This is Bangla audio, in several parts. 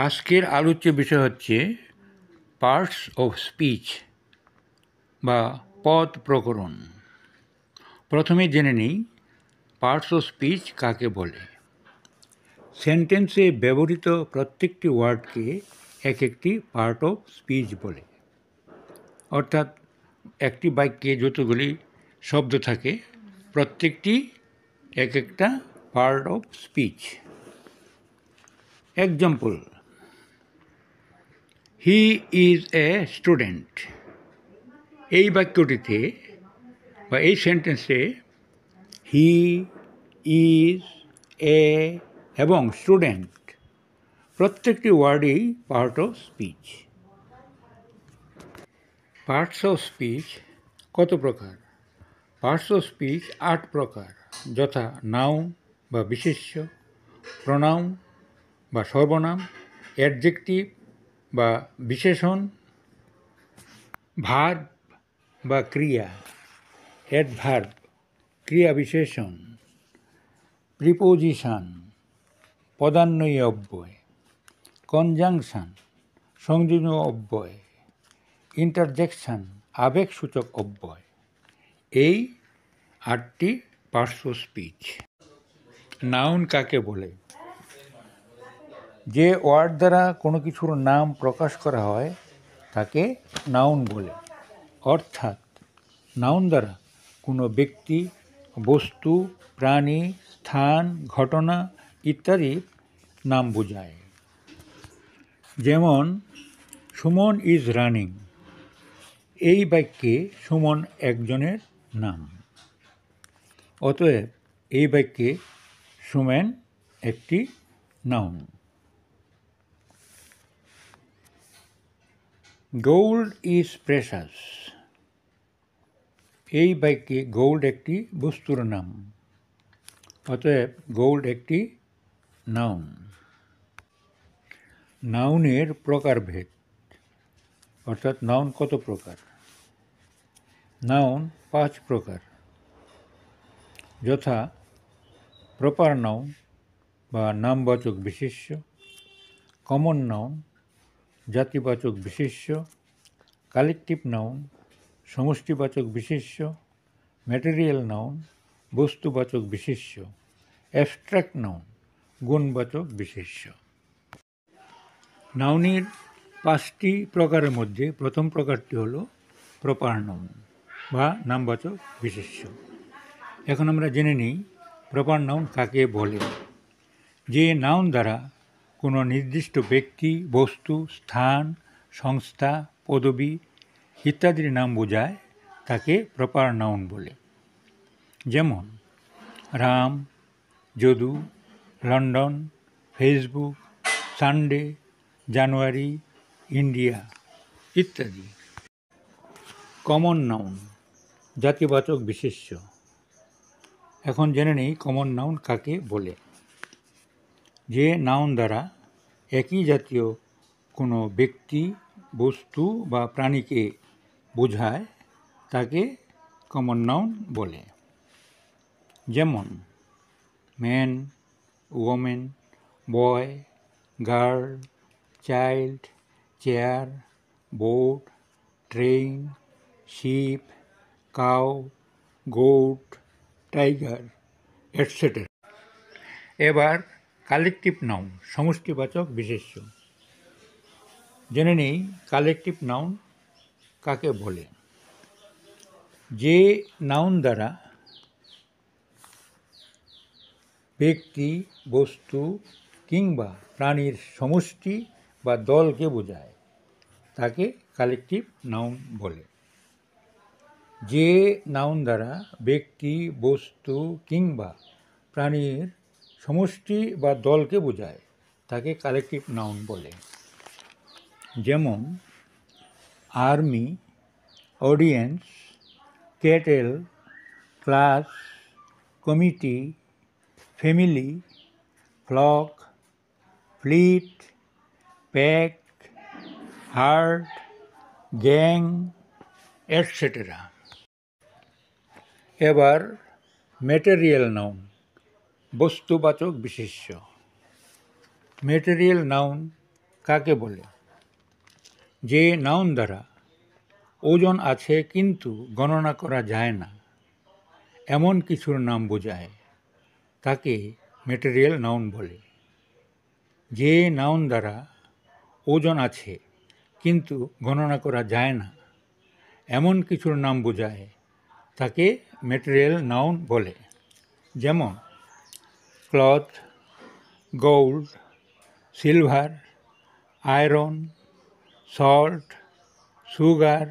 আজকের আলোচ্য বিষয় হচ্ছে পার্টস অফ স্পিচ বা পদ প্রকরণ। প্রথমে জেনে নিই পার্টস অফ স্পিচ কাকে বলে। সেন্টেন্সে ব্যবহৃত প্রত্যেকটি ওয়ার্ডকে এক একটি পার্ট অফ স্পিচ বলে। অর্থাৎ একটি বাক্যে যতগুলি শব্দ থাকে প্রত্যেকটি এক একটা part of speech. Example: he is a student. এই বাক্যটিতে বা এই সেন্টেন্সে হি, ইজ, এ এবং স্টুডেন্ট প্রত্যেকটি ওয়ার্ডই part of speech. Parts of speech কত প্রকার? পার্টস অফ স্পিচ 8 প্রকার, যথা নাউন বা বিশেষ্য, প্রোনাউন বা সর্বনাম, অ্যাডজেক্টিভ বা বিশেষণ, ভার্ব বা ক্রিয়া, অ্যাডভার্ব ক্রিয়া বিশেষণ, প্রিপোজিশন পদান্বয়ী অব্যয়, কনজাংশন সংযোজন অব্যয়, ইন্টারজেকশন আবেগসূচক অব্যয়। এই 8টি পার্টস অফ স্পিচ। নাউন কাকে বলে? যে ওয়ার্ড দ্বারা কোনো কিছুর নাম প্রকাশ করা হয় তাকে নাউন বলে। অর্থাৎ নাউন দ্বারা কোনো ব্যক্তি, বস্তু, প্রাণী, স্থান, ঘটনা ইত্যাদির নাম বোঝায়। যেমন সুমন ইজ রানিং। এই বাক্যে সুমন একজনের নাম। অতএব এই বাক্যে সুমেন একটি নাউন। Gold is precious. এই বাক্যে গোল্ড একটি বস্তুর নাম। অতএব গোল্ড একটি নাউন। নাউনের প্রকারভেদ, অর্থাৎ নাউন কত প্রকার? নাউন 5 প্রকার, যথা প্রপার নাউন বা নামবাচক বিশেষ্য, কমন নাউন জাতিবাচক বিশেষ্য, কালেকটিভ নাউন সমষ্টিবাচক বিশেষ্য, ম্যাটেরিয়াল নাউন বস্তুবাচক বিশেষ্য, অ্যাবস্ট্রাক্ট নাউন গুণবাচক বিশেষ্য। নাউনের 5টি প্রকারের মধ্যে প্রথম প্রকারটি হলো প্রপার নাউন বা নামবাচক বিশেষ্য। এখন আমরা জেনে নিই প্রপার নাউন কাকে বলে। যে নাউন দ্বারা কোনো নির্দিষ্ট ব্যক্তি, বস্তু, স্থান, সংস্থা, পদবি ইত্যাদির নাম বোঝায় তাকে প্রপার নাউন বলে। যেমন Ram, Jadu, London, Facebook, Sunday, January, India ইত্যাদি। কমন নাউন জাতিবাচক বিশেষ্য। এখন জেনে নিই কমন নাউন কাকে বলে। যে নাউন দ্বারা একই জাতীয় কোনো ব্যক্তি, বস্তু বা প্রাণীকে বোঝায় তাকে কমন নাউন বলে। যেমন man, women, boy, girl, child, chair, boat, train, ship, cow, goat, tiger etcetera. এবার কালেকটিভ নাউন সমষ্টিবাচক বিশেষ্য। জেনে নেই কালেকটিভ নাউন কাকে বলে। যে নাউন দ্বারা ব্যক্তি, বস্তু কিংবা প্রাণীর সমষ্টি বা দলকে বোঝায় তাকে কালেকটিভ নাউন বলে। যে নাউন দ্বারা ব্যক্তি, বস্তু কিংবা প্রাণীর সমষ্টি বা দলকে বোঝায় তাকে কালেকটিভ নাউন বলে। যেমন army, audience, cattle, class, committee, family, flock, fleet, pack, herd, gang etcetera. এবার ম্যাটেরিয়াল নাউন বস্তুবাচক বিশেষ্য। ম্যাটেরিয়াল নাউন কাকে বলে? যে নাউন দ্বারা ওজন আছে কিন্তু গণনা করা যায় না এমন কিছুর নাম বোঝায় তাকে ম্যাটেরিয়াল নাউন বলে। যে নাউন দ্বারা ওজন আছে কিন্তু গণনা করা যায় না এমন কিছুর নাম বোঝায় তাকে ম্যাটেরিয়াল নাউন বলে। যেমন cloth, gold, silver, iron, salt, sugar,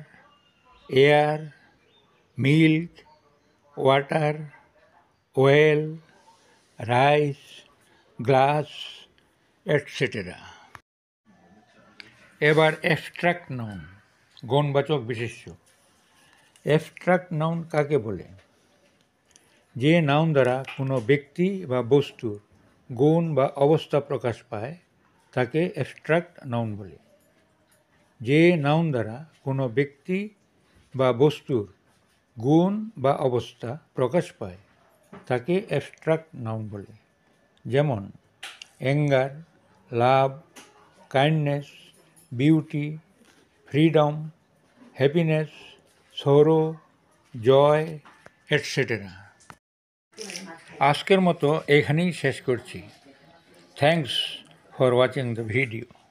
air, milk, water, oil, rice, glass, etcetera. এবার অ্যাবস্ট্রাক্ট নাউন, গণবাচক বিশেষ্য। অ্যাবস্ট্রাক্ট নাউন কাকে বলে? যে নাউন দ্বারা কোনো ব্যক্তি বা বস্তুর গুণ বা অবস্থা প্রকাশ পায় তাকে অ্যাবস্ট্রাক্ট নাউন বলে। যে নাউন দ্বারা কোনো ব্যক্তি বা বস্তুর গুণ বা অবস্থা প্রকাশ পায় তাকে অ্যাবস্ট্রাক্ট নাউন বলে। যেমন অ্যাঙ্গার, লাভ, কাইন্ডনেস, বিউটি, ফ্রিডম, হ্যাপিনেস, সরো, জয়, এটসেটেরা। আজকের মতো এখানেই শেষ করছি। Thanks for watching the video.